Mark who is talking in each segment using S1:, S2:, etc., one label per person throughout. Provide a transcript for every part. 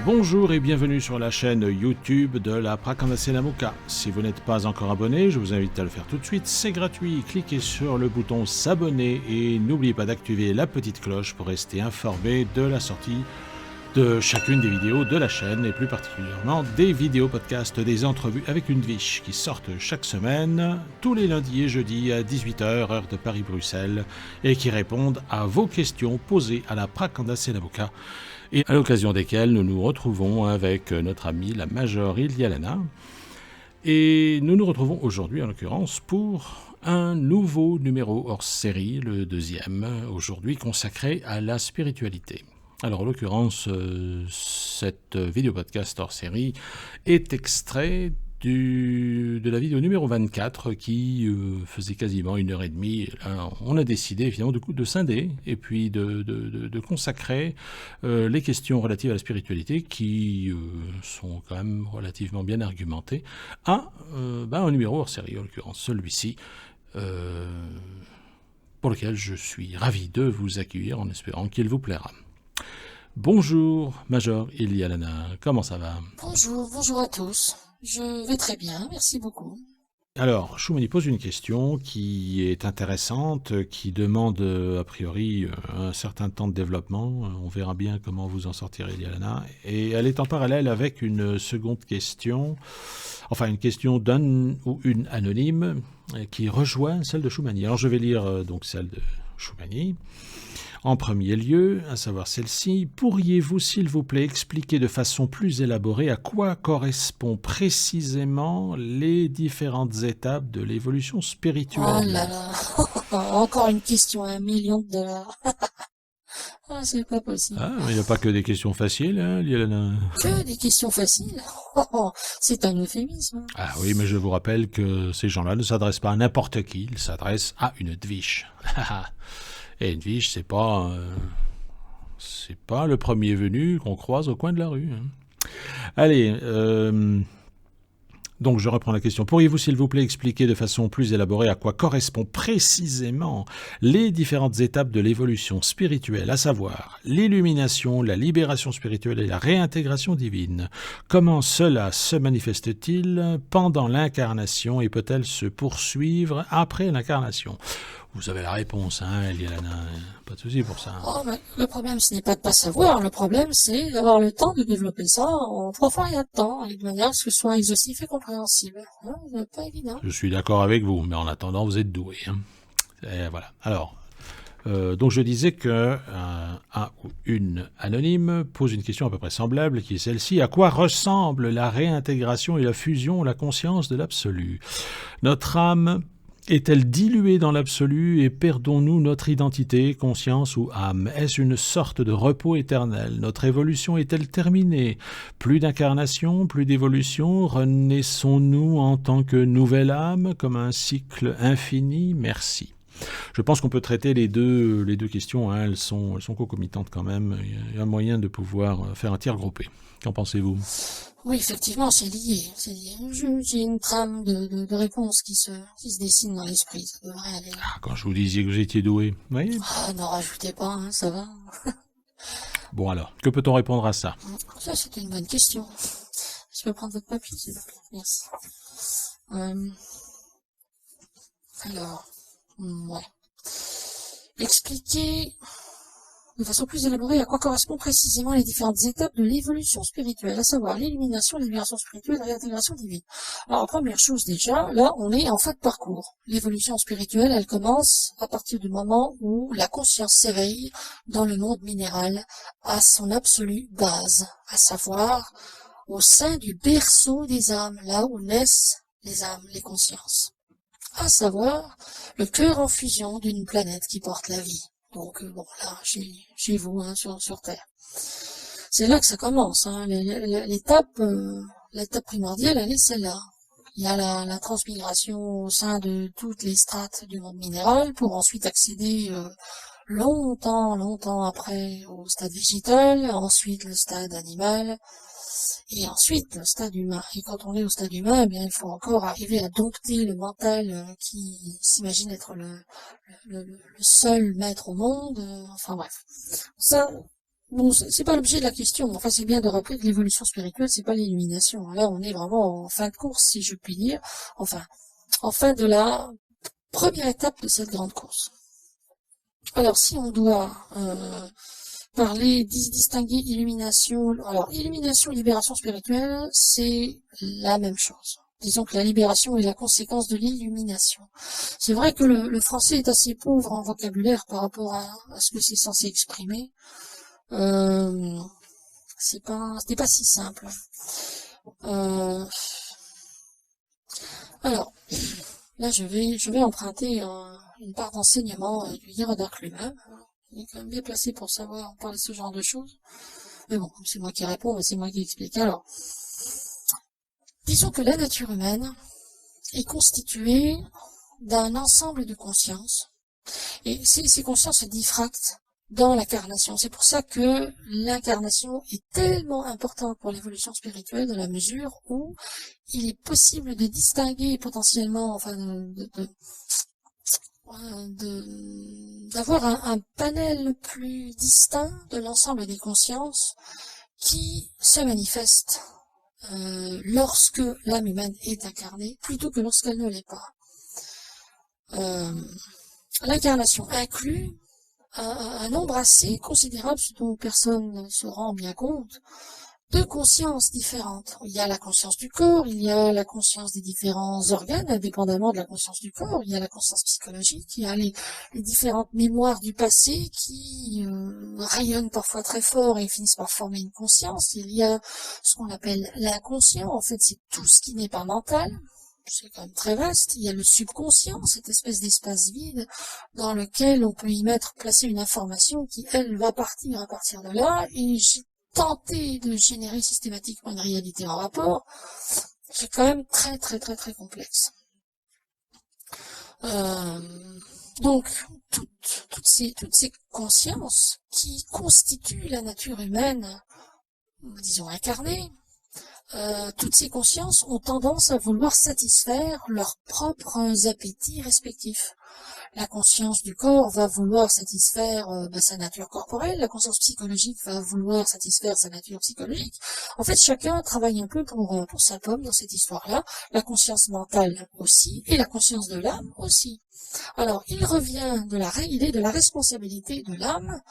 S1: Bonjour et bienvenue sur la chaîne YouTube de la Prakandasenamuka. Si vous n'êtes pas encore abonné, je vous invite à le faire tout de suite, c'est gratuit. Cliquez sur le bouton s'abonner et n'oubliez pas d'activer la petite cloche pour rester informé de la sortie de chacune des vidéos de la chaîne et plus particulièrement des vidéos podcasts des entrevues avec une Viche qui sortent chaque semaine, tous les lundis et jeudis à 18h heure de Paris-Bruxelles et qui répondent à vos questions posées à la Prakandasenamuka et à l'occasion desquelles nous nous retrouvons avec notre amie la Major Ilialana. Et nous nous retrouvons aujourd'hui en l'occurrence pour un nouveau numéro hors série, le deuxième, aujourd'hui consacré à la spiritualité. Alors, en l'occurrence, cette vidéo podcast hors série est extrait de la vidéo numéro 24 qui faisait quasiment 1h30. Alors, on a décidé évidemment de scinder et puis de consacrer les questions relatives à la spiritualité qui sont quand même relativement bien argumentées à un numéro hors série, en l'occurrence celui-ci. Pour lequel je suis ravi de vous accueillir en espérant qu'il vous plaira. Bonjour, Major Ilialana, comment ça va?
S2: Bonjour à tous. Je vais très bien, merci beaucoup.
S1: Alors, Choumani pose une question qui est intéressante, qui demande a priori un certain temps de développement. On verra bien comment vous en sortirez, Ilialana. Et elle est en parallèle avec une seconde question, enfin une question d'un ou une anonyme qui rejoint celle de Choumani. Alors je vais lire donc celle de Choumani. En premier lieu, à savoir celle-ci, pourriez-vous s'il vous plaît expliquer de façon plus élaborée à quoi correspondent précisément les différentes étapes de l'évolution spirituelle?
S2: Oh là là, encore une question à $1 million. Ah, c'est pas possible.
S1: Ah, mais il n'y a pas que des questions faciles, hein, Lielana.
S2: Que des questions faciles. C'est un euphémisme.
S1: Ah oui, mais je vous rappelle que ces gens-là ne s'adressent pas à n'importe qui, ils s'adressent à une dviche. Et une dviche, c'est pas le premier venu qu'on croise au coin de la rue. Hein. Allez, donc je reprends la question. Pourriez-vous s'il vous plaît expliquer de façon plus élaborée à quoi correspondent précisément les différentes étapes de l'évolution spirituelle, à savoir l'illumination, la libération spirituelle et la réintégration divine? Comment cela se manifeste-t-il pendant l'incarnation et peut-elle se poursuivre après l'incarnation? Vous avez la réponse, hein, Ilialana, pas de souci pour ça.
S2: Oh, mais le problème, ce n'est pas de pas savoir. Le problème, c'est d'avoir le temps de développer ça en 3 fois rien de temps, et de manière à ce que ce soit exhaustif et compréhensible. C'est pas évident.
S1: Je suis d'accord avec vous, mais en attendant, vous êtes doué. Hein. Et voilà. Alors, donc je disais que un ou une anonyme pose une question à peu près semblable, qui est celle-ci. À quoi ressemble la réintégration et la fusion, la conscience de l'absolu? Notre âme est-elle diluée dans l'absolu et perdons-nous notre identité, conscience ou âme? Est-ce une sorte de repos éternel? Notre évolution est-elle terminée? Plus d'incarnation, plus d'évolution? Renaissons-nous en tant que nouvelle âme, comme un cycle infini? Merci. Je pense qu'on peut traiter les deux questions, hein, elles sont concomitantes quand même. Il y a moyen de pouvoir faire un tir groupé. Qu'en pensez-vous?
S2: Oui, effectivement, c'est lié. J'ai une trame de réponses qui se dessine dans l'esprit. Ça devrait aller.
S1: Ah, quand je vous disais que vous étiez doué, vous voyez?
S2: Ah, n'en rajoutez pas, hein, ça va.
S1: Bon alors, que peut-on répondre à ça?
S2: Ça, c'était une bonne question. Je peux prendre votre papier, s'il vous plaît. Merci. Alors, ouais. Expliquer de façon plus élaborée à quoi correspondent précisément les différentes étapes de l'évolution spirituelle, à savoir l'illumination, la libération spirituelle et la réintégration divine. Alors, première chose déjà, là, on est en fin de parcours. L'évolution spirituelle, elle commence à partir du moment où la conscience s'éveille dans le monde minéral à son absolue base, à savoir au sein du berceau des âmes, là où naissent les âmes, les consciences. À savoir le cœur en fusion d'une planète qui porte la vie. Donc bon, là, chez vous, hein, sur Terre. C'est là que ça commence. Hein. L'étape primordiale, elle est celle-là. Il y a la transmigration au sein de toutes les strates du monde minéral pour ensuite accéder longtemps après au stade végétal, ensuite le stade animal, et ensuite le stade humain. Et quand on est au stade humain, eh bien, il faut encore arriver à dompter le mental qui s'imagine être le seul maître au monde. Enfin bref. Ça, bon, c'est pas l'objet de la question. Enfin, c'est bien de rappeler que l'évolution spirituelle, c'est pas l'illumination. Là, on est vraiment en fin de course, si je puis dire. Enfin, en fin de la première étape de cette grande course. Alors, si on doit parler, distinguer illumination, alors illumination et libération spirituelle, c'est la même chose. Disons que la libération est la conséquence de l'illumination. C'est vrai que le français est assez pauvre en vocabulaire par rapport à ce que c'est censé exprimer. C'était pas si simple. Alors, là, je vais emprunter une part d'enseignement du Hiérodarque lui-même. Il est quand même bien placé pour savoir parler de ce genre de choses. Mais bon, c'est moi qui réponds, c'est moi qui explique. Alors, disons que la nature humaine est constituée d'un ensemble de consciences. Et ces consciences se diffractent dans l'incarnation. C'est pour ça que l'incarnation est tellement importante pour l'évolution spirituelle, dans la mesure où il est possible de distinguer potentiellement, enfin, d'avoir un panel plus distinct de l'ensemble des consciences qui se manifestent lorsque l'âme humaine est incarnée, plutôt que lorsqu'elle ne l'est pas. L'incarnation inclut un nombre assez considérable, ce dont personne ne se rend bien compte, de consciences différentes. Il y a la conscience du corps, il y a la conscience des différents organes, indépendamment de la conscience du corps, il y a la conscience psychologique, il y a les différentes mémoires du passé qui rayonnent parfois très fort et finissent par former une conscience. Il y a ce qu'on appelle l'inconscient, en fait c'est tout ce qui n'est pas mental. C'est quand même très vaste. Il y a le subconscient, cette espèce d'espace vide dans lequel on peut y placer une information qui, elle, va partir à partir de là, et tenter de générer systématiquement une réalité en rapport, c'est quand même très très très très complexe. Donc, toutes ces consciences qui constituent la nature humaine, disons incarnée, toutes ces consciences ont tendance à vouloir satisfaire leurs propres appétits respectifs. La conscience du corps va vouloir satisfaire sa nature corporelle, la conscience psychologique va vouloir satisfaire sa nature psychologique. En fait, chacun travaille un peu pour sa pomme dans cette histoire-là, la conscience mentale aussi, et la conscience de l'âme aussi. Alors, il est de la responsabilité de l'âme,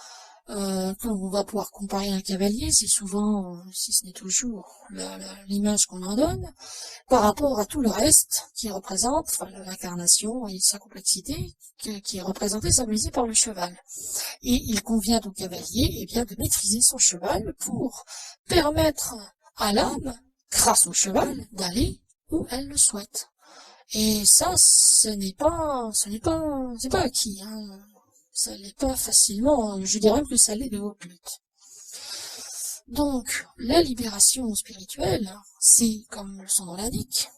S2: qu'on va pouvoir comparer à un cavalier, c'est souvent, si ce n'est toujours, l'image qu'on en donne, par rapport à tout le reste qui représente, enfin, l'incarnation et sa complexité, qui est représentée, symbolisée par le cheval. Et il convient au cavalier, eh bien, de maîtriser son cheval pour permettre à l'âme, grâce au cheval, d'aller où elle le souhaite. Et ça, c'est pas acquis, hein. Ça l'est pas facilement, je dirais même que ça l'est de haute lutte. Donc, la libération spirituelle, c'est, comme son nom l'indique,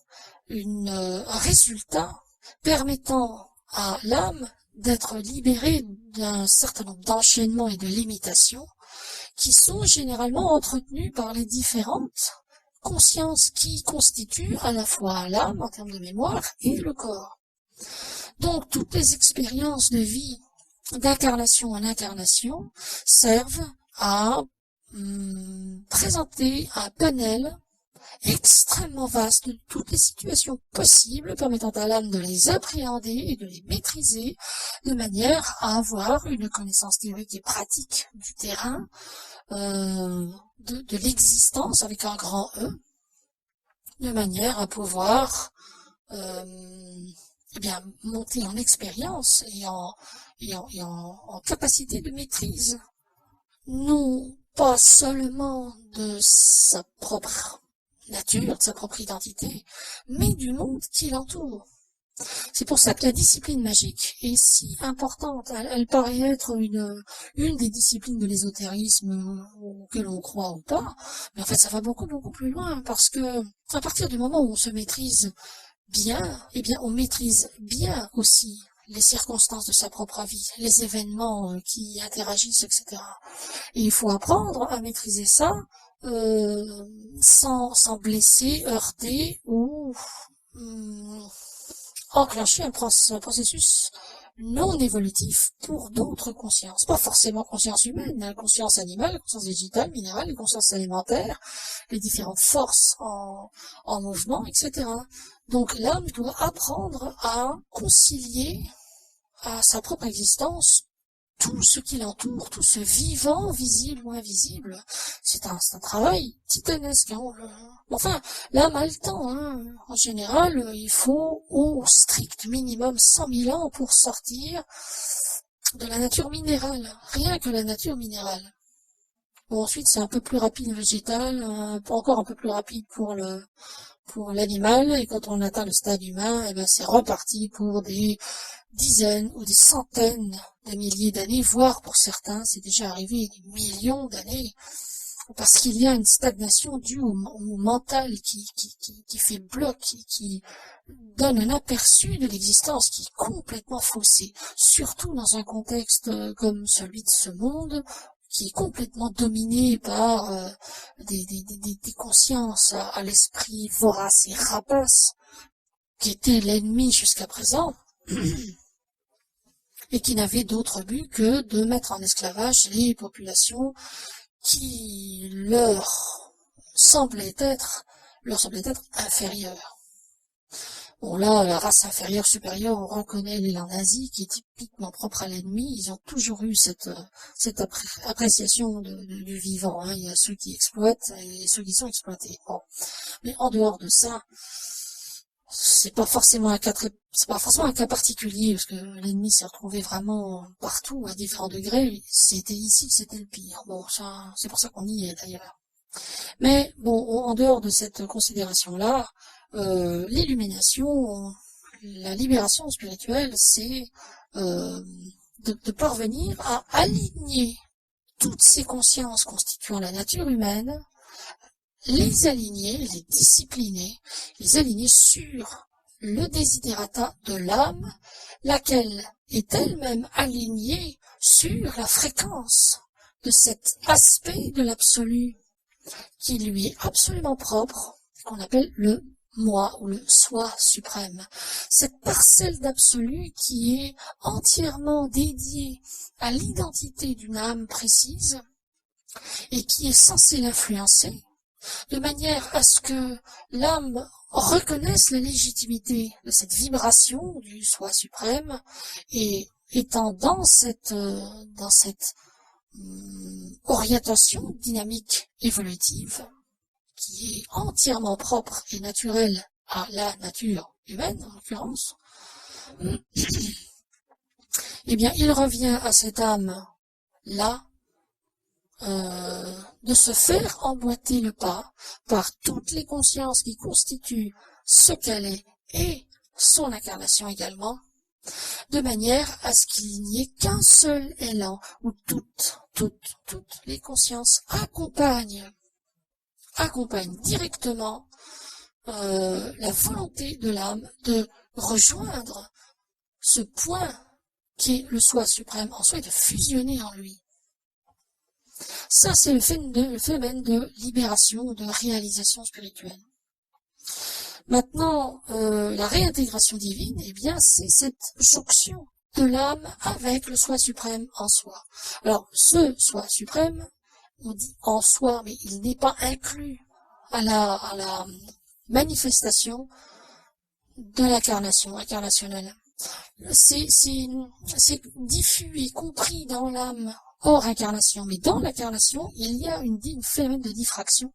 S2: un résultat permettant à l'âme d'être libérée d'un certain nombre d'enchaînements et de limitations qui sont généralement entretenus par les différentes consciences qui constituent à la fois l'âme en termes de mémoire et le corps. Donc, toutes les expériences de vie d'incarnation en incarnation servent à présenter un panel extrêmement vaste de toutes les situations possibles permettant à l'âme de les appréhender et de les maîtriser de manière à avoir une connaissance théorique et pratique du terrain, de l'existence avec un grand E, de manière à pouvoir monter en expérience et en capacité de maîtrise, non pas seulement de sa propre nature, de sa propre identité, mais du monde qui l'entoure. C'est pour ça que la discipline magique est si importante. Elle paraît être une des disciplines de l'ésotérisme auquel on croit ou pas, mais en fait ça va beaucoup beaucoup plus loin, parce que à partir du moment où on se maîtrise bien, eh bien on maîtrise bien aussi les circonstances de sa propre vie, les événements qui interagissent, etc. Et il faut apprendre à maîtriser ça sans blesser, heurter ou enclencher un processus non évolutif pour d'autres consciences. Pas forcément conscience humaine, hein, conscience animale, conscience végétale, minérale, conscience alimentaire, les différentes forces en mouvement, etc. Donc l'âme doit apprendre à concilier à sa propre existence tout ce qui l'entoure, tout ce vivant, visible ou invisible. C'est un travail titanesque. Hein, Enfin, l'âme a le temps. Hein. En général, il faut au strict minimum 100 000 ans pour sortir de la nature minérale. Rien que la nature minérale. Bon, ensuite, c'est un peu plus rapide végétal, encore un peu plus rapide pour l'animal, et quand on atteint le stade humain, eh ben, c'est reparti pour des dizaines ou des centaines de milliers d'années, voire pour certains, c'est déjà arrivé des millions d'années, parce qu'il y a une stagnation due au mental qui fait bloc, qui donne un aperçu de l'existence qui est complètement faussé, surtout dans un contexte comme celui de ce monde, qui est complètement dominé par des consciences à l'esprit vorace et rapace, qui était l'ennemi jusqu'à présent, et qui n'avait d'autre but que de mettre en esclavage les populations qui leur semblaient être inférieures. Bon là, la race inférieure, supérieure, on reconnaît l'élan nazi qui est typiquement propre à l'ennemi. Ils ont toujours eu cette appréciation du vivant. Hein. Il y a ceux qui exploitent et ceux qui sont exploités. Bon. Mais en dehors de ça, c'est pas forcément un cas particulier, parce que l'ennemi s'est retrouvé vraiment partout à différents degrés. C'était ici que c'était le pire. Bon, ça, c'est pour ça qu'on y est d'ailleurs. Mais bon, en dehors de cette considération-là, l'illumination, la libération spirituelle, c'est de parvenir à aligner toutes ces consciences constituant la nature humaine, les aligner, les discipliner, les aligner sur le desiderata de l'âme, laquelle est elle-même alignée sur la fréquence de cet aspect de l'absolu qui lui est absolument propre, qu'on appelle le moi ou le soi suprême. Cette parcelle d'absolu qui est entièrement dédiée à l'identité d'une âme précise et qui est censée l'influencer, de manière à ce que l'âme reconnaisse la légitimité de cette vibration du soi suprême et étant dans cette orientation dynamique évolutive qui est entièrement propre et naturelle à la nature humaine, en l'occurrence, eh bien, il revient à cette âme-là de se faire emboîter le pas par toutes les consciences qui constituent ce qu'elle est et son incarnation également, de manière à ce qu'il n'y ait qu'un seul élan où toutes les consciences accompagnent directement la volonté de l'âme de rejoindre ce point qui est le soi suprême en soi et de fusionner en lui. Ça, c'est le phénomène de libération, de réalisation spirituelle. Maintenant, la réintégration divine, eh bien, c'est cette jonction de l'âme avec le soi suprême en soi. Alors, ce soi suprême, on dit en soi, mais il n'est pas inclus à la manifestation de l'incarnation incarnationnelle. C'est diffus et compris dans l'âme hors incarnation, mais dans l'incarnation, il y a une phénomène de diffraction,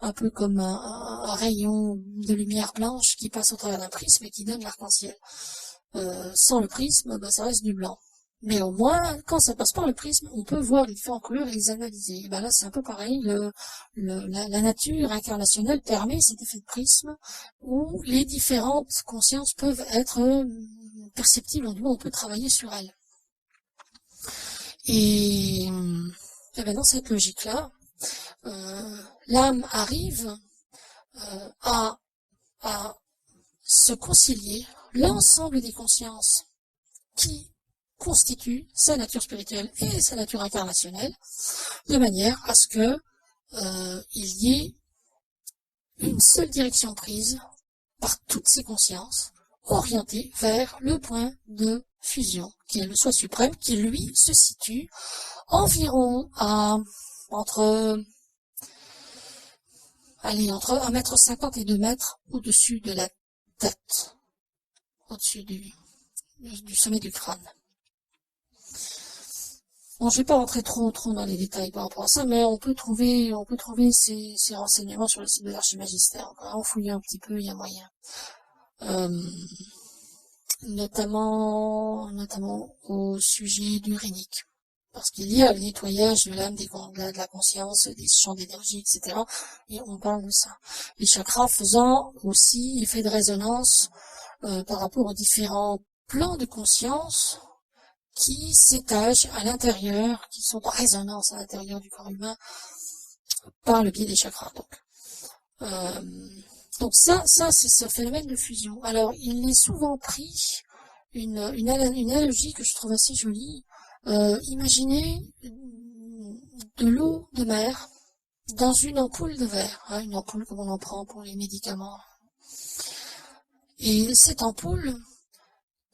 S2: un peu comme un rayon de lumière blanche qui passe au travers d'un prisme et qui donne l'arc-en-ciel. Sans le prisme, ça reste du blanc. Mais au moins, quand ça passe par le prisme, on peut voir les différentes couleurs et les analyser. Et ben là, c'est un peu pareil. La nature incarnationnelle permet cet effet de prisme où les différentes consciences peuvent être perceptibles, en on peut travailler sur elles. Et ben dans cette logique-là, l'âme arrive à se concilier l'ensemble des consciences qui constituent sa nature spirituelle et sa nature incarnationnelle, de manière à ce que il y ait une seule direction prise par toutes ces consciences, orientées vers le point de fusion, qui est le soi suprême, qui lui se situe environ entre 1,50 m et 2 mètres au-dessus de la tête, au-dessus du sommet du crâne. Bon, je vais pas rentrer trop dans les détails par rapport à ça, mais on peut trouver ces renseignements sur le site de l'Archimagistère. En fouillant un petit peu, il y a moyen. Notamment au sujet du rhénique. Parce qu'il y a le nettoyage de l'âme, de la conscience, des champs d'énergie, etc. Et on parle de ça. Les chakras faisant aussi effet de résonance par rapport aux différents plans de conscience qui s'étagent à l'intérieur, qui sont en résonance à l'intérieur du corps humain par le biais des chakras. Donc ça c'est ce phénomène de fusion. Alors il est souvent pris une analogie que je trouve assez jolie. Imaginez de l'eau de mer dans une ampoule de verre, une ampoule comme on en prend pour les médicaments. Et cette ampoule,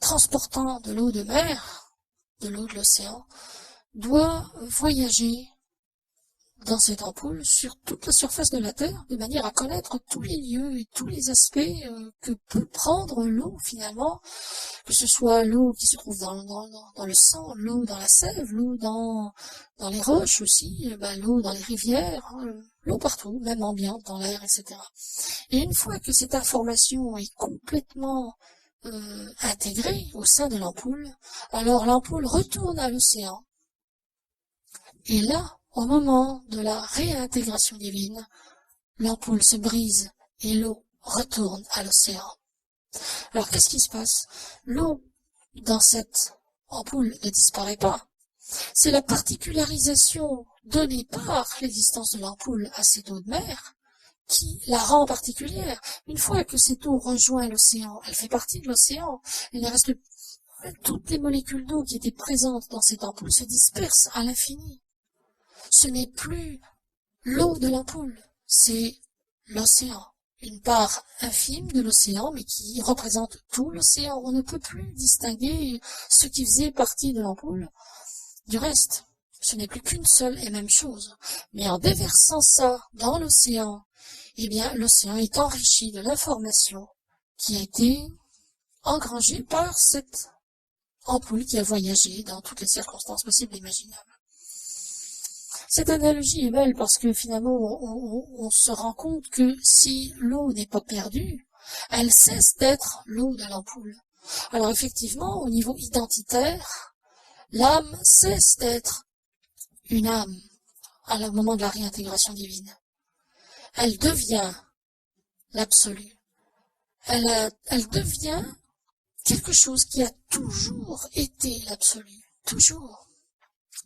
S2: transportant de l'eau de mer, de l'eau de l'océan, doit voyager dans cette ampoule sur toute la surface de la Terre, de manière à connaître tous les lieux et tous les aspects que peut prendre l'eau finalement, que ce soit l'eau qui se trouve dans le sang, l'eau dans la sève, l'eau dans les roches aussi, l'eau dans les rivières, l'eau partout, même ambiante, dans l'air, etc. Et une fois que cette information est complètement intégrée au sein de l'ampoule, alors l'ampoule retourne à l'océan. Et là, au moment de la réintégration divine, l'ampoule se brise et l'eau retourne à l'océan. Alors qu'est-ce qui se passe? L'eau dans cette ampoule ne disparaît pas. C'est la particularisation donnée par l'existence de l'ampoule à cette eau de mer qui la rend particulière. Une fois que cette eau rejoint l'océan, elle fait partie de l'océan, il ne reste toutes les molécules d'eau qui étaient présentes dans cette ampoule se dispersent à l'infini. Ce n'est plus l'eau de l'ampoule, c'est l'océan. Une part infime de l'océan, mais qui représente tout l'océan. On ne peut plus distinguer ce qui faisait partie de l'ampoule du reste. Ce n'est plus qu'une seule et même chose. Mais en déversant ça dans l'océan, eh bien, l'océan est enrichi de l'information qui a été engrangée par cette ampoule qui a voyagé dans toutes les circonstances possibles et imaginables. Cette analogie est belle parce que finalement on se rend compte que si l'eau n'est pas perdue, elle cesse d'être l'eau de l'ampoule. Alors effectivement, au niveau identitaire, l'âme cesse d'être une âme à le moment de la réintégration divine. Elle devient l'absolu. Elle devient quelque chose qui a toujours été l'absolu. Toujours.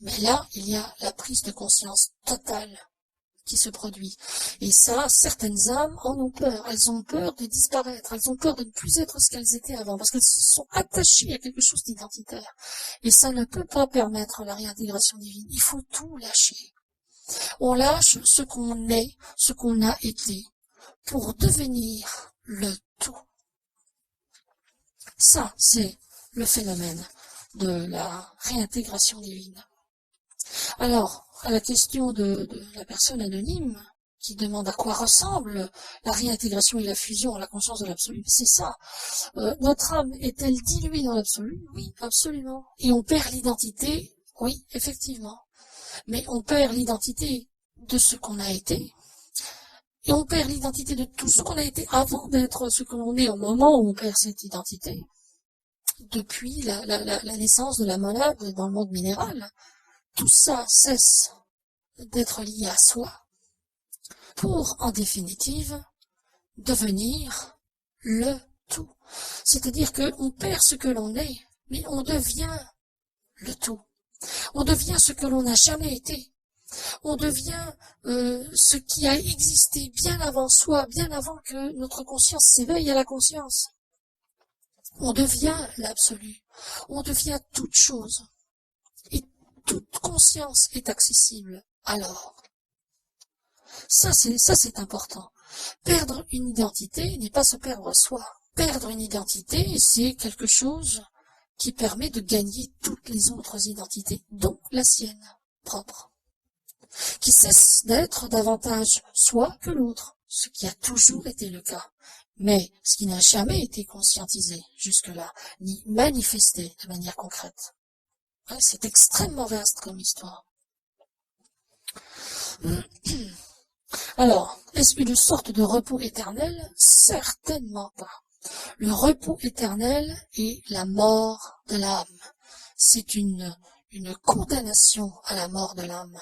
S2: Mais là, il y a la prise de conscience totale qui se produit. Et ça, certaines âmes en ont peur. Elles ont peur de disparaître. Elles ont peur de ne plus être ce qu'elles étaient avant. Parce qu'elles se sont attachées à quelque chose d'identitaire. Et ça ne peut pas permettre la réintégration divine. Il faut tout lâcher. On lâche ce qu'on est, ce qu'on a été, pour devenir le tout. Ça, c'est le phénomène de la réintégration divine. Alors, à la question de la personne anonyme qui demande à quoi ressemble la réintégration et la fusion à la conscience de l'absolu, c'est ça. Notre âme est-elle diluée dans l'absolu? Oui, absolument. Et on perd l'identité? Oui, effectivement. Mais on perd l'identité de ce qu'on a été. Et on perd l'identité de tout ce qu'on a été avant d'être ce que l'on est au moment où on perd cette identité. Depuis la naissance de la monade dans le monde minéral. Tout ça cesse d'être lié à soi pour, en définitive, devenir le tout. C'est-à-dire qu'on perd ce que l'on est, mais on devient le tout. On devient ce que l'on n'a jamais été. On devient ce qui a existé bien avant soi, bien avant que notre conscience s'éveille à la conscience. On devient l'absolu. On devient toute chose. Toute conscience est accessible alors. Ça c'est important. Perdre une identité n'est pas se perdre soi. Perdre une identité, c'est quelque chose qui permet de gagner toutes les autres identités, dont la sienne propre, qui cesse d'être davantage soi que l'autre, ce qui a toujours été le cas, mais ce qui n'a jamais été conscientisé jusque-là, ni manifesté de manière concrète. Ouais, c'est extrêmement vaste comme histoire. Alors, est-ce une sorte de repos éternel? Certainement pas. Le repos éternel est la mort de l'âme. C'est une condamnation à la mort de l'âme.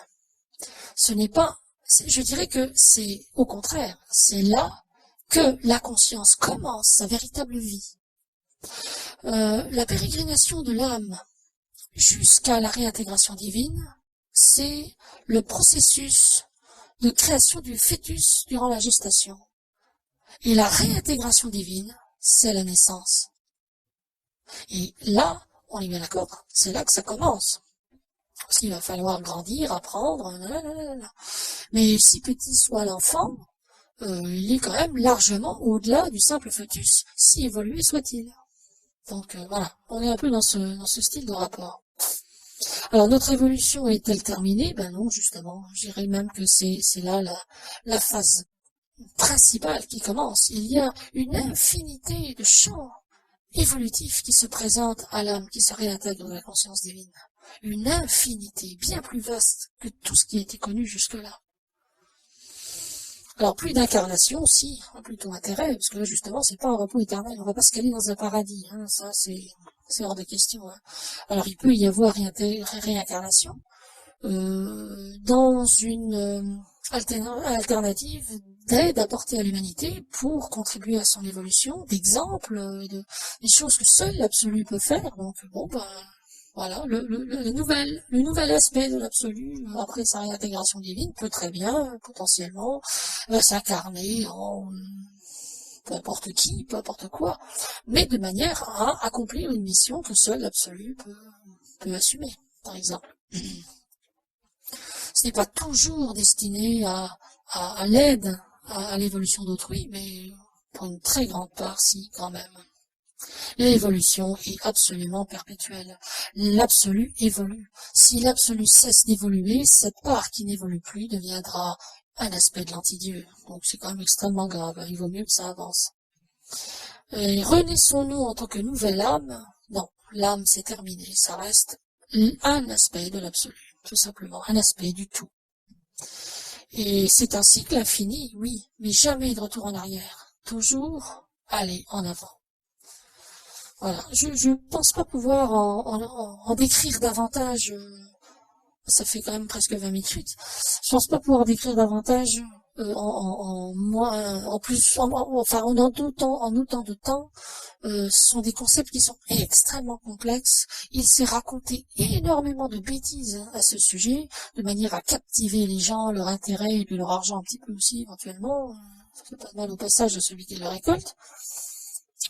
S2: Ce n'est pas, je dirais que c'est au contraire, c'est là que la conscience commence sa véritable vie. La pérégrination de l'âme jusqu'à la réintégration divine, c'est le processus de création du fœtus durant la gestation. Et la réintégration divine, c'est la naissance. Et là, on est bien d'accord, c'est là que ça commence. Parce qu'il va falloir grandir, apprendre, mais si petit soit l'enfant, il est quand même largement au-delà du simple fœtus, si évolué soit-il. Donc voilà, on est un peu dans ce style de rapport. Alors notre évolution est-elle terminée? Ben non, justement, je dirais même que c'est là la phase principale qui commence. Il y a une infinité de champs évolutifs qui se présentent à l'âme qui se réintègre dans la conscience divine. Une infinité bien plus vaste que tout ce qui a été connu jusque-là. Alors plus d'incarnation aussi, plutôt intérêt, parce que là justement c'est pas un repos éternel, on va pas se caler dans un paradis, hein, ça c'est hors de question. Hein. Alors il peut y avoir réincarnation dans une alternative d'aide apportée à l'humanité pour contribuer à son évolution, d'exemples, des choses que seul l'absolu peut faire. Donc bon ben voilà, le nouvel aspect de l'absolu après sa réintégration divine peut très bien potentiellement s'incarner en peu importe qui, peu importe quoi, mais de manière à accomplir une mission que seul l'absolu peut assumer, par exemple. Ce n'est pas toujours destiné à l'aide à l'évolution d'autrui, mais pour une très grande part, si, quand même. L'évolution est absolument perpétuelle. L'absolu évolue. Si l'absolu cesse d'évoluer, cette part qui n'évolue plus deviendra un aspect de l'anti-Dieu. Donc c'est quand même extrêmement grave. Il vaut mieux que ça avance. Et renaissons-nous en tant que nouvelle âme? Non, l'âme c'est terminé. Ça reste un aspect de l'absolu, tout simplement, un aspect du tout. Et c'est un cycle infini, oui, mais jamais de retour en arrière. Toujours aller en avant. Voilà, je pense pas pouvoir en décrire davantage, ça fait quand même presque 20 minutes, je pense pas pouvoir décrire davantage en autant de temps, ce sont des concepts qui sont extrêmement complexes, il s'est raconté énormément de bêtises à ce sujet, de manière à captiver les gens, leur intérêt et puis leur argent un petit peu aussi éventuellement, ça fait pas de mal au passage de celui qui le récolte.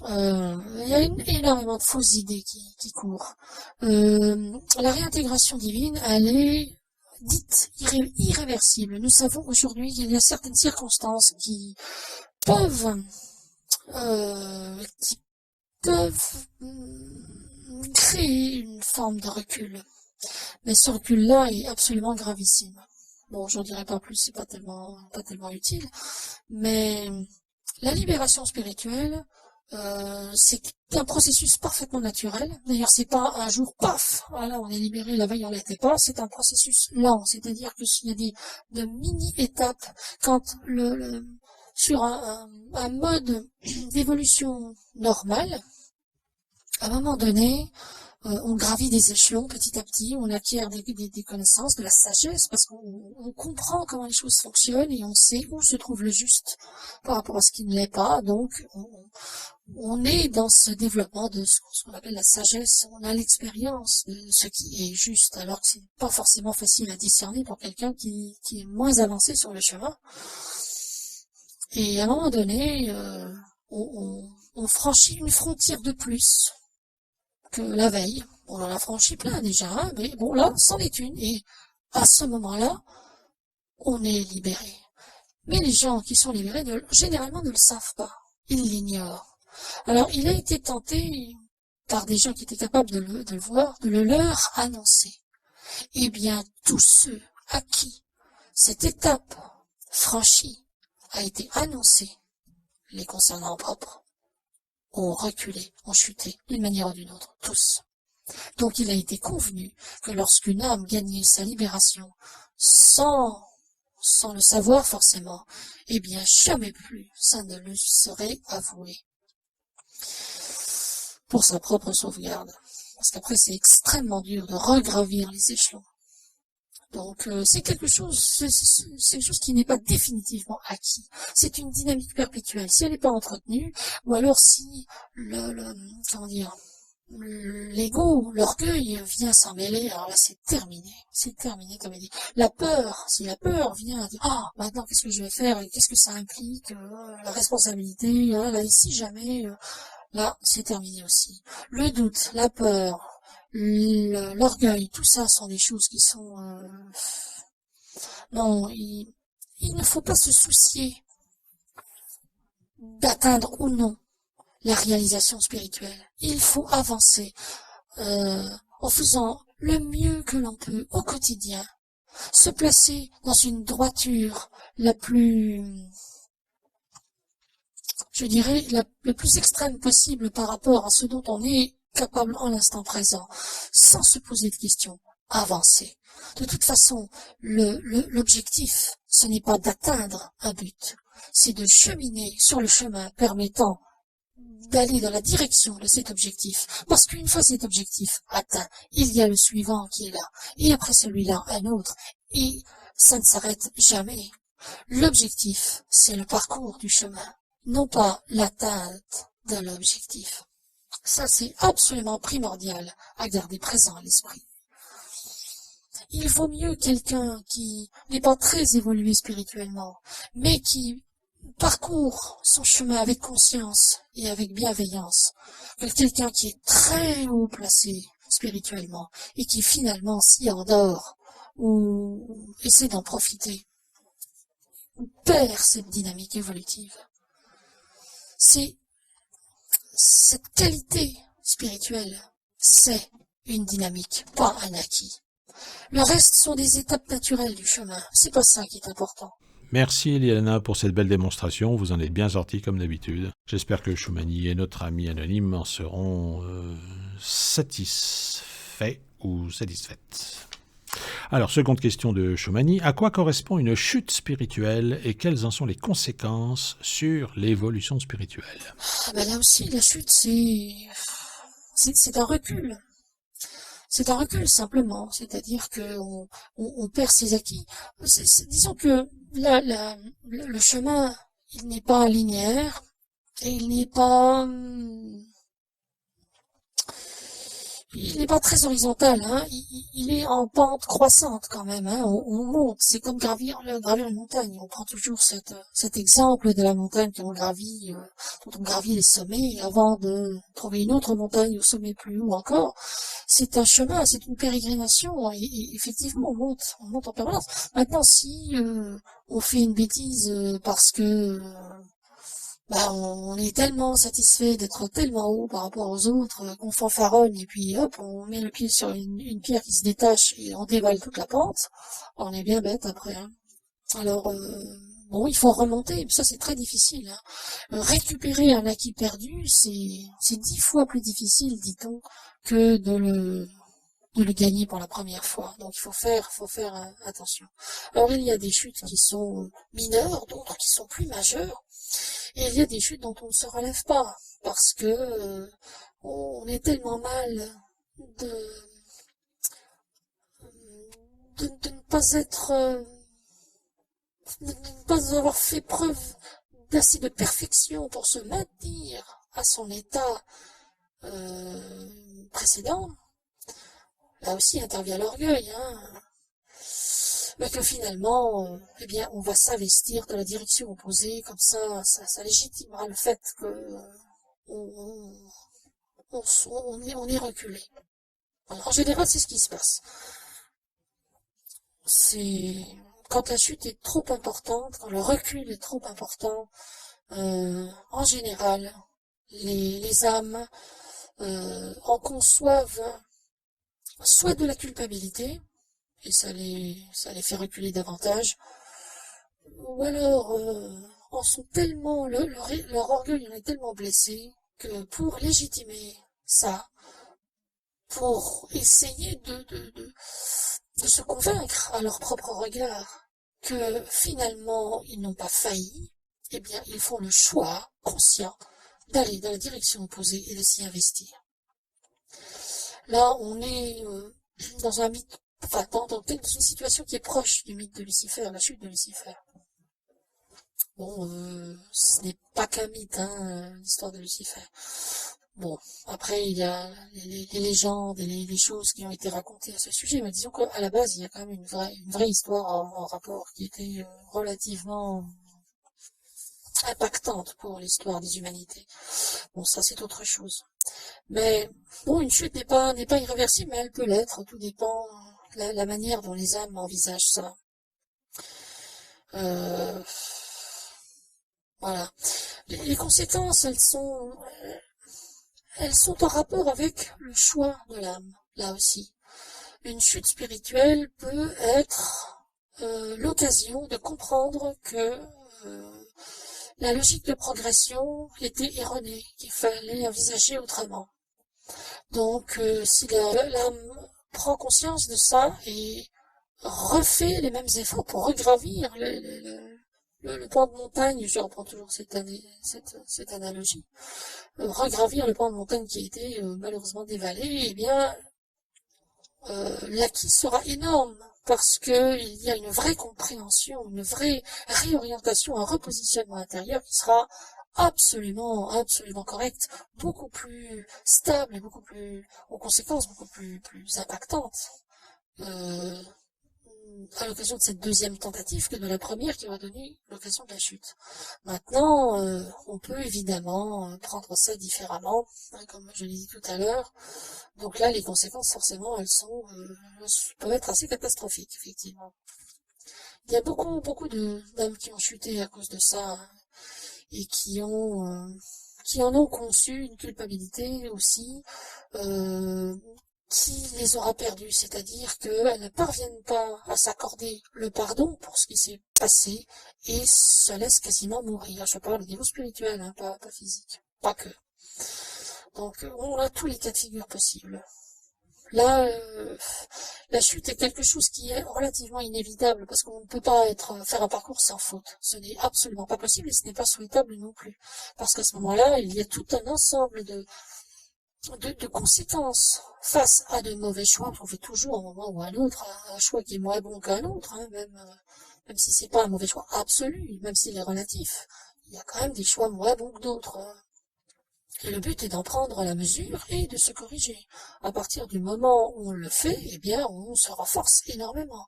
S2: Il y a énormément de fausses idées qui courent. La réintégration divine, elle est dite irréversible. Nous savons aujourd'hui qu'il y a certaines circonstances qui peuvent créer une forme de recul. Mais ce recul-là est absolument gravissime. Bon, j'en dirai pas plus, c'est pas tellement utile. Mais la libération spirituelle, c'est un processus parfaitement naturel. D'ailleurs, c'est pas un jour, paf, voilà, on est libéré, la veille on l'était pas. C'est un processus lent, c'est-à-dire que s'il y a de mini-étapes, quand sur un mode d'évolution normal, à un moment donné, on gravit des échelons petit à petit, on acquiert des connaissances, de la sagesse, parce qu'on comprend comment les choses fonctionnent et on sait où se trouve le juste par rapport à ce qui ne l'est pas. Donc, on est dans ce développement de ce qu'on appelle la sagesse. On a l'expérience de ce qui est juste, alors que c'est pas forcément facile à discerner pour quelqu'un qui est moins avancé sur le chemin. Et à un moment donné, on franchit une frontière de plus que la veille. On en a franchi plein déjà, hein, mais bon là, c'en est une. Et à ce moment-là, on est libéré. Mais les gens qui sont libérés, généralement, ne le savent pas. Ils l'ignorent. Alors, il a été tenté par des gens qui étaient capables de le voir, de le leur annoncer. Eh bien, tous ceux à qui cette étape franchie a été annoncée, les concernant en propre, ont reculé, ont chuté d'une manière ou d'une autre, tous. Donc il a été convenu que lorsqu'une âme gagnait sa libération, sans le savoir forcément, eh bien jamais plus ça ne lui serait avoué. Pour sa propre sauvegarde. Parce qu'après c'est extrêmement dur de regravir les échelons. Donc c'est quelque chose qui n'est pas définitivement acquis. C'est une dynamique perpétuelle. Si elle n'est pas entretenue, ou alors si l'ego, l'orgueil vient s'en mêler, alors là c'est terminé. C'est terminé comme il dit. La peur, si la peur vient, maintenant qu'est-ce que je vais faire, et qu'est-ce que ça implique, la responsabilité, et si jamais, là c'est terminé aussi. Le doute, la peur, l'orgueil, tout ça sont des choses qui sont... Non, il ne faut pas se soucier d'atteindre ou non la réalisation spirituelle. Il faut avancer en faisant le mieux que l'on peut au quotidien, se placer dans une droiture la plus, je dirais, la plus extrême possible par rapport à ce dont on est capable en l'instant présent, sans se poser de questions, avancer. De toute façon, l'objectif, ce n'est pas d'atteindre un but, c'est de cheminer sur le chemin permettant d'aller dans la direction de cet objectif. Parce qu'une fois cet objectif atteint, il y a le suivant qui est là, et après celui-là, un autre, et ça ne s'arrête jamais. L'objectif, c'est le parcours du chemin, non pas l'atteinte de l'objectif. Ça, c'est absolument primordial à garder présent à l'esprit. Il vaut mieux quelqu'un qui n'est pas très évolué spirituellement, mais qui parcourt son chemin avec conscience et avec bienveillance, que quelqu'un qui est très haut placé spirituellement et qui finalement s'y endort ou essaie d'en profiter, perd cette dynamique évolutive. C'est cette qualité spirituelle, c'est une dynamique, pas un acquis. Le reste sont des étapes naturelles du chemin. C'est pas ça qui est important.
S1: Merci Eliana pour cette belle démonstration, vous en êtes bien sortis comme d'habitude. J'espère que Choumani et notre ami anonyme en seront satisfaits ou satisfaites. Alors, seconde question de Choumani, à quoi correspond une chute spirituelle et quelles en sont les conséquences sur l'évolution spirituelle?
S2: Là aussi, la chute, c'est un recul. C'est un recul simplement, c'est-à-dire que on perd ses acquis. Disons que le chemin, il n'est pas linéaire et il n'est pas très horizontal, hein. Il est en pente croissante quand même, hein. On monte, c'est comme gravir une montagne. On prend toujours cet exemple de la montagne dont on gravit les sommets avant de trouver une autre montagne au sommet plus haut encore. C'est un chemin, c'est une pérégrination et effectivement on monte en permanence. Maintenant si on fait une bêtise parce que on est tellement satisfait d'être tellement haut par rapport aux autres qu'on fanfaronne et puis hop, on met le pied sur une pierre qui se détache et on dévale toute la pente. On est bien bête après, hein. Alors, il faut remonter, ça c'est très difficile, hein. Récupérer un acquis perdu, c'est 10 fois plus difficile, dit-on, que de le gagner pour la première fois. Donc il faut faire attention. Alors il y a des chutes qui sont mineures, d'autres qui sont plus majeures. Et il y a des chutes dont on ne se relève pas, parce que on est tellement mal de ne pas être, de ne pas avoir fait preuve d'assez de perfection pour se maintenir à son état précédent. Là aussi intervient l'orgueil, hein. Mais que finalement, on va s'investir de la direction opposée, comme ça légitimera le fait que on est reculé. Alors, en général, c'est ce qui se passe. C'est quand la chute est trop importante, quand le recul est trop important, en général, les âmes en conçoivent soit de la culpabilité, et ça les fait reculer davantage, ou alors en sont tellement, leur orgueil en est tellement blessé que pour légitimer ça, pour essayer de se convaincre à leur propre regard que finalement ils n'ont pas failli, eh bien ils font le choix conscient d'aller dans la direction opposée et de s'y investir. Là, on est dans un mythe, enfin dans une situation qui est proche du mythe de Lucifer, la chute de Lucifer. Bon, ce n'est pas qu'un mythe, hein, l'histoire de Lucifer. Bon, après il y a les légendes et les choses qui ont été racontées à ce sujet, mais disons qu'à la base il y a quand même une vraie histoire en rapport qui était relativement impactante pour l'histoire des humanités. Bon, ça c'est autre chose. Mais bon, une chute n'est pas irréversible, mais elle peut l'être. Tout dépend de la manière dont les âmes envisagent ça. Voilà. Les conséquences, elles sont en rapport avec le choix de l'âme, là aussi. Une chute spirituelle peut être l'occasion de comprendre que la logique de progression était erronée, qu'il fallait envisager autrement. Donc, si l'âme prend conscience de ça et refait les mêmes efforts pour regravir le pan de montagne, je reprends toujours cette analogie, regravir le pan de montagne qui a été malheureusement dévalé, eh bien, l'acquis sera énorme parce que il y a une vraie compréhension, une vraie réorientation, un repositionnement intérieur qui sera absolument correct, beaucoup plus stable et beaucoup plus, aux conséquences beaucoup plus impactantes à l'occasion de cette deuxième tentative que de la première qui va donner l'occasion de la chute. Maintenant, on peut évidemment prendre ça différemment, hein, comme je l'ai dit tout à l'heure. Donc là, les conséquences, forcément, elles peuvent être assez catastrophiques, effectivement. Il y a beaucoup d'âmes qui ont chuté à cause de ça, hein, et qui en ont conçu une culpabilité aussi, qui les aura perdus, c'est-à-dire qu'elles ne parviennent pas à s'accorder le pardon pour ce qui s'est passé et se laissent quasiment mourir. Je parle au niveau spirituel, hein, pas physique, pas que. Donc on a tous les cas de figure possibles. Là, la chute est quelque chose qui est relativement inévitable parce qu'on ne peut pas faire un parcours sans faute. Ce n'est absolument pas possible et ce n'est pas souhaitable non plus. Parce qu'à ce moment-là, il y a tout un ensemble de conséquences face à de mauvais choix. On fait toujours, à un moment ou à un autre, un choix qui est moins bon qu'un autre, hein, même si c'est pas un mauvais choix absolu, même s'il est relatif. Il y a quand même des choix moins bons que d'autres. Et le but est d'en prendre la mesure et de se corriger. À partir du moment où on le fait, eh bien, on se renforce énormément.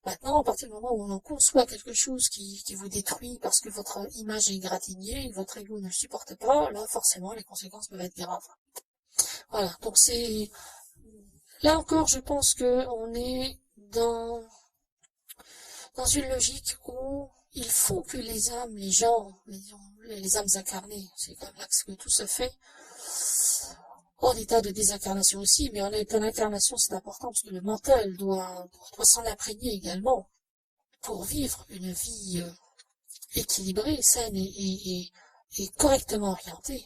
S2: Maintenant, à partir du moment où on conçoit quelque chose qui vous détruit parce que votre image est égratignée et votre ego ne le supporte pas, là, forcément, les conséquences peuvent être graves. Voilà. Donc là encore, je pense que on est dans une logique où il faut que les âmes, les gens, les âmes incarnées, c'est comme là que tout se fait, en état de désincarnation aussi, mais en état d'incarnation c'est important parce que le mental doit s'en imprégner également pour vivre une vie équilibrée, saine et correctement orientée.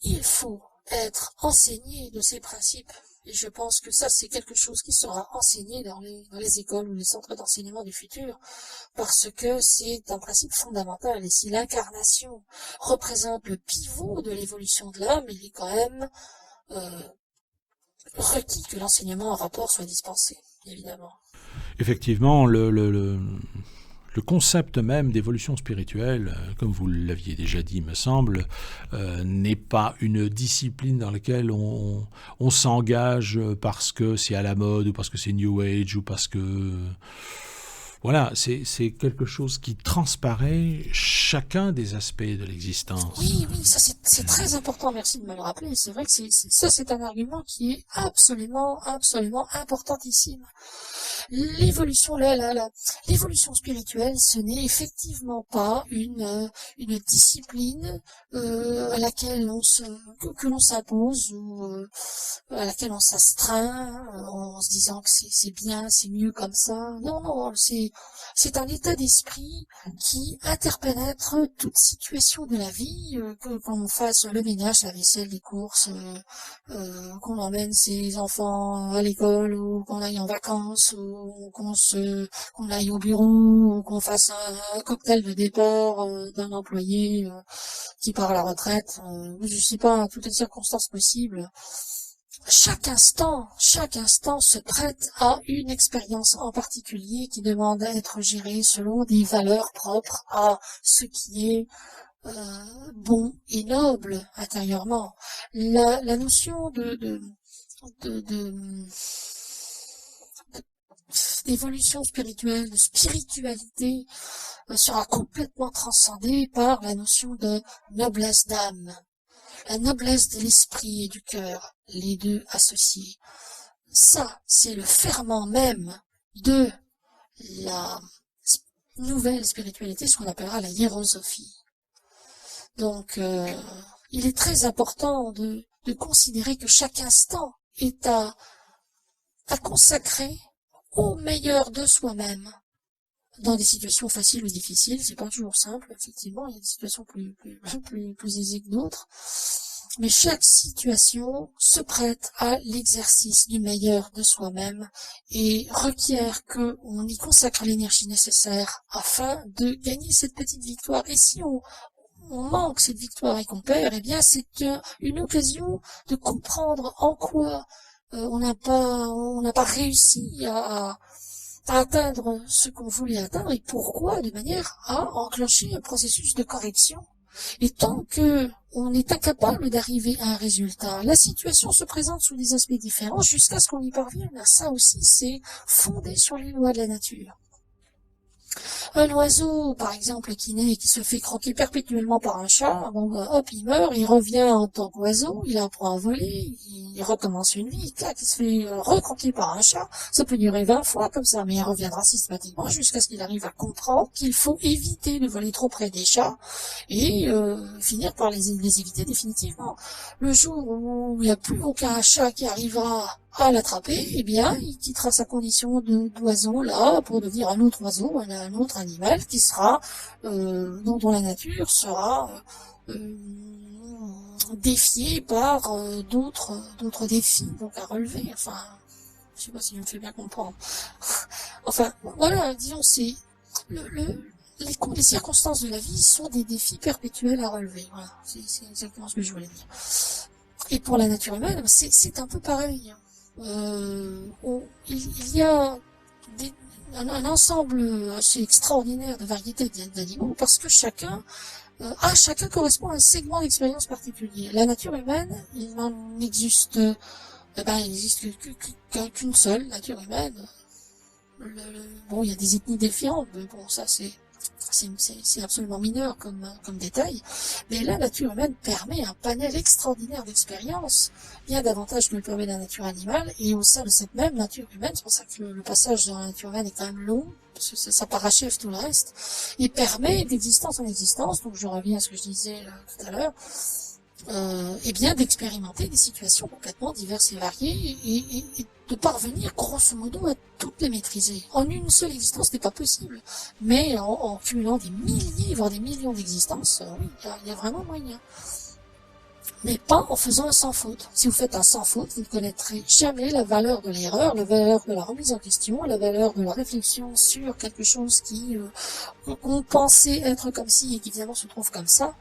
S2: Il faut être enseigné de ces principes. Et je pense que ça, c'est quelque chose qui sera enseigné dans les écoles ou les centres d'enseignement du futur, parce que c'est un principe fondamental. Et si l'incarnation représente le pivot de l'évolution de l'âme, il est quand même requis que l'enseignement en rapport soit dispensé, évidemment.
S1: Effectivement, le concept même d'évolution spirituelle, comme vous l'aviez déjà dit, me semble, n'est pas une discipline dans laquelle on s'engage parce que c'est à la mode ou parce que c'est New Age ou parce que... Voilà, c'est quelque chose qui transparaît chacun des aspects de l'existence.
S2: Oui, ça c'est très important, merci de me le rappeler. C'est vrai que c'est un argument qui est absolument importantissime. l'évolution spirituelle, ce n'est effectivement pas une discipline à laquelle que l'on s'impose ou à laquelle on s'astreint en se disant que c'est bien, c'est mieux comme ça. Non, non, c'est un état d'esprit qui interpénètre toute situation de la vie, qu'on fasse le ménage, la vaisselle, les courses, qu'on emmène ses enfants à l'école ou qu'on aille en vacances ou qu'on aille au bureau ou qu'on fasse un cocktail de départ d'un employé qui part à la retraite, je sais pas, toutes les circonstances possibles. Chaque instant se prête à une expérience en particulier qui demande à être gérée selon des valeurs propres à ce qui est bon et noble intérieurement. La notion d'évolution spirituelle, de spiritualité sera complètement transcendée par la notion de noblesse d'âme. La noblesse de l'esprit et du cœur, les deux associés. Ça, c'est le ferment même de la nouvelle spiritualité, ce qu'on appellera la hiérosophie. Donc, il est très important de considérer que chaque instant est à consacrer au meilleur de soi-même. Dans des situations faciles ou difficiles, c'est pas toujours simple, effectivement, il y a des situations plus aisées que d'autres. Mais chaque situation se prête à l'exercice du meilleur de soi-même et requiert qu'on y consacre l'énergie nécessaire afin de gagner cette petite victoire. Et si on manque cette victoire et qu'on perd, eh bien c'est une occasion de comprendre en quoi on n'a pas réussi à atteindre ce qu'on voulait atteindre et pourquoi, de manière à enclencher un processus de correction. Et tant que on est incapable d'arriver à un résultat, la situation se présente sous des aspects différents jusqu'à ce qu'on y parvienne. Ça aussi, c'est fondé sur les lois de la nature. Un oiseau, par exemple, qui naît et qui se fait croquer perpétuellement par un chat, bon, hop, il meurt, il revient en tant qu'oiseau, il apprend à voler, il recommence une vie, clac, il se fait recroquer par un chat. Ça peut durer 20 fois comme ça, mais il reviendra systématiquement jusqu'à ce qu'il arrive à comprendre qu'il faut éviter de voler trop près des chats et finir par les éviter définitivement. Le jour où il n'y a plus aucun chat qui arrivera à l'attraper, eh bien, il quittera sa condition d'oiseau là pour devenir un autre oiseau, un autre animal qui sera dont la nature sera défiée par d'autres défis donc à relever. Enfin, je sais pas si je me fais bien comprendre. Enfin, voilà, disons, c'est les circonstances de la vie sont des défis perpétuels à relever. Voilà, c'est exactement ce que je voulais dire. Et pour la nature humaine, c'est un peu pareil. Il y a un ensemble assez extraordinaire de variétés d'animaux parce que chacun correspond à un segment d'expérience particulier. La nature humaine, il n'existe qu'une seule nature humaine. Bon, il y a des ethnies défiantes, mais bon, ça c'est absolument mineur comme détail, mais la nature humaine permet un panel extraordinaire d'expériences, bien davantage que le permet la nature animale, et au sein de cette même nature humaine, c'est pour ça que le passage dans la nature humaine est quand même long, parce que ça parachève tout le reste, et permet d'existence en existence, donc je reviens à ce que je disais tout à l'heure, et bien d'expérimenter des situations complètement diverses et variées, et de parvenir grosso modo à toutes les maîtriser. En une seule existence, n'est pas possible. Mais en cumulant des milliers, voire des millions d'existences, oui, il y a vraiment moyen. Mais pas en faisant un sans faute. Si vous faites un sans faute, vous ne connaîtrez jamais la valeur de l'erreur, la valeur de la remise en question, la valeur de la réflexion sur quelque chose qu'on pensait être comme ci et qui finalement se trouve comme ça.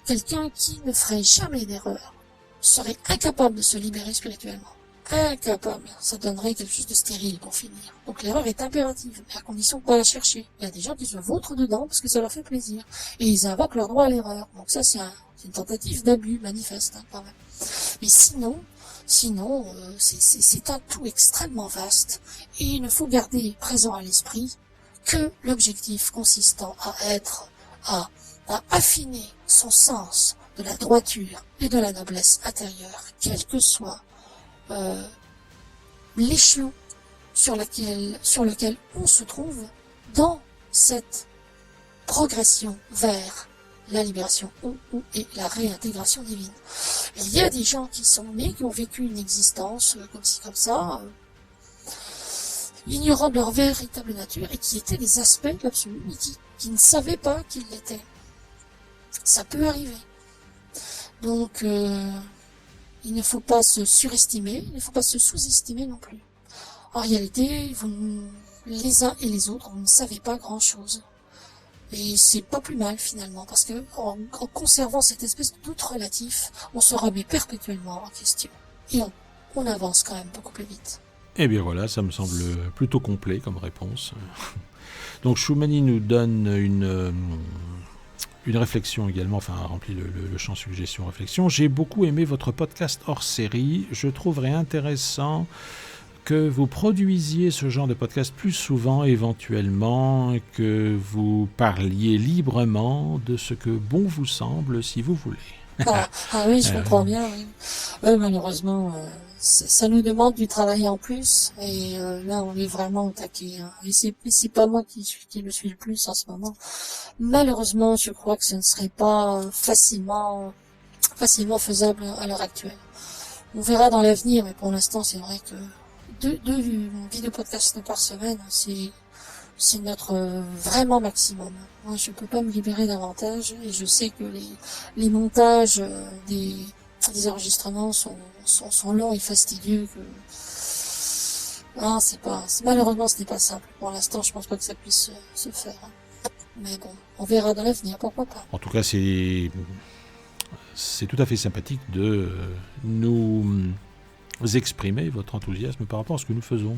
S2: Quelqu'un qui ne ferait jamais d'erreur serait incapable de se libérer spirituellement. Incapable. Ça donnerait quelque chose de stérile pour finir. Donc l'erreur est impérative, mais à condition de pas la chercher. Il y a des gens qui se vautrent dedans parce que ça leur fait plaisir. Et ils invoquent leur droit à l'erreur. Donc ça, c'est une tentative d'abus manifeste, quand même. Mais sinon, c'est un tout extrêmement vaste. Et il ne faut garder présent à l'esprit que l'objectif consistant à affiner son sens de la droiture et de la noblesse intérieure, quel que soit l'échelon sur lequel on se trouve dans cette progression vers la libération et la réintégration divine. Il y a des gens qui sont nés, qui ont vécu une existence comme ci, comme ça, ignorant de leur véritable nature et qui étaient des aspects de l'absolu, mais qui ne savaient pas qu'ils l'étaient. Ça peut arriver. Donc, il ne faut pas se surestimer, il ne faut pas se sous-estimer non plus. En réalité, les uns et les autres, vous ne savez pas grand-chose. Et c'est pas plus mal finalement, parce que en conservant cette espèce de doute relatif, on se remet perpétuellement en question. Et on avance quand même beaucoup plus vite.
S1: Eh bien voilà, ça me semble plutôt complet comme réponse. Donc Choumani nous donne une réflexion également, enfin remplit le champ suggestion-réflexion. J'ai beaucoup aimé votre podcast hors série. Je trouverais intéressant que vous produisiez ce genre de podcast plus souvent éventuellement, que vous parliez librement de ce que bon vous semble si vous voulez.
S2: Ah oui, je comprends bien. Oui. Malheureusement, ça nous demande du travail en plus et là on est vraiment au taquet. Hein. Et c'est pas moi qui le suis le plus en ce moment. Malheureusement, je crois que ce ne serait pas facilement faisable à l'heure actuelle. On verra dans l'avenir, mais pour l'instant c'est vrai que deux vidéos podcasts par semaine, c'est notre vraiment maximum. Moi, je peux pas me libérer davantage et je sais que les montages des enregistrements sont longs et fastidieux. Malheureusement, ce n'est pas simple. Pour l'instant, je pense pas que ça puisse se faire. Mais bon, on verra dans l'avenir, pourquoi pas.
S1: En tout cas, c'est tout à fait sympathique de nous exprimer votre enthousiasme par rapport à ce que nous faisons.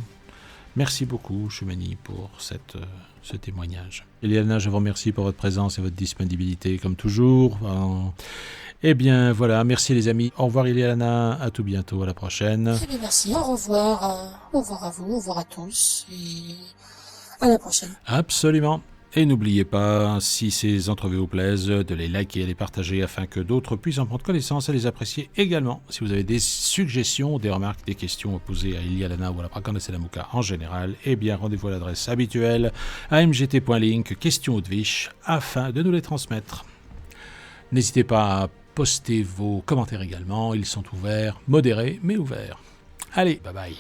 S1: Merci beaucoup, Choumani, pour ce témoignage. Eliana, je vous remercie pour votre présence et votre disponibilité, comme toujours. Eh bien, voilà, merci les amis. Au revoir, Eliana, à tout bientôt, à la prochaine.
S2: Très bien, merci, au revoir à vous, au revoir à tous, et à la prochaine.
S1: Absolument. Et n'oubliez pas, si ces entrevues vous plaisent, de les liker et les partager afin que d'autres puissent en prendre connaissance et les apprécier également. Si vous avez des suggestions, des remarques, des questions à poser à Ilialana ou à la Prakan Selamouka en général, eh bien rendez-vous à l'adresse habituelle amgt.link, questions ou deviches, afin de nous les transmettre. N'hésitez pas à poster vos commentaires également, ils sont ouverts, modérés mais ouverts. Allez, bye bye.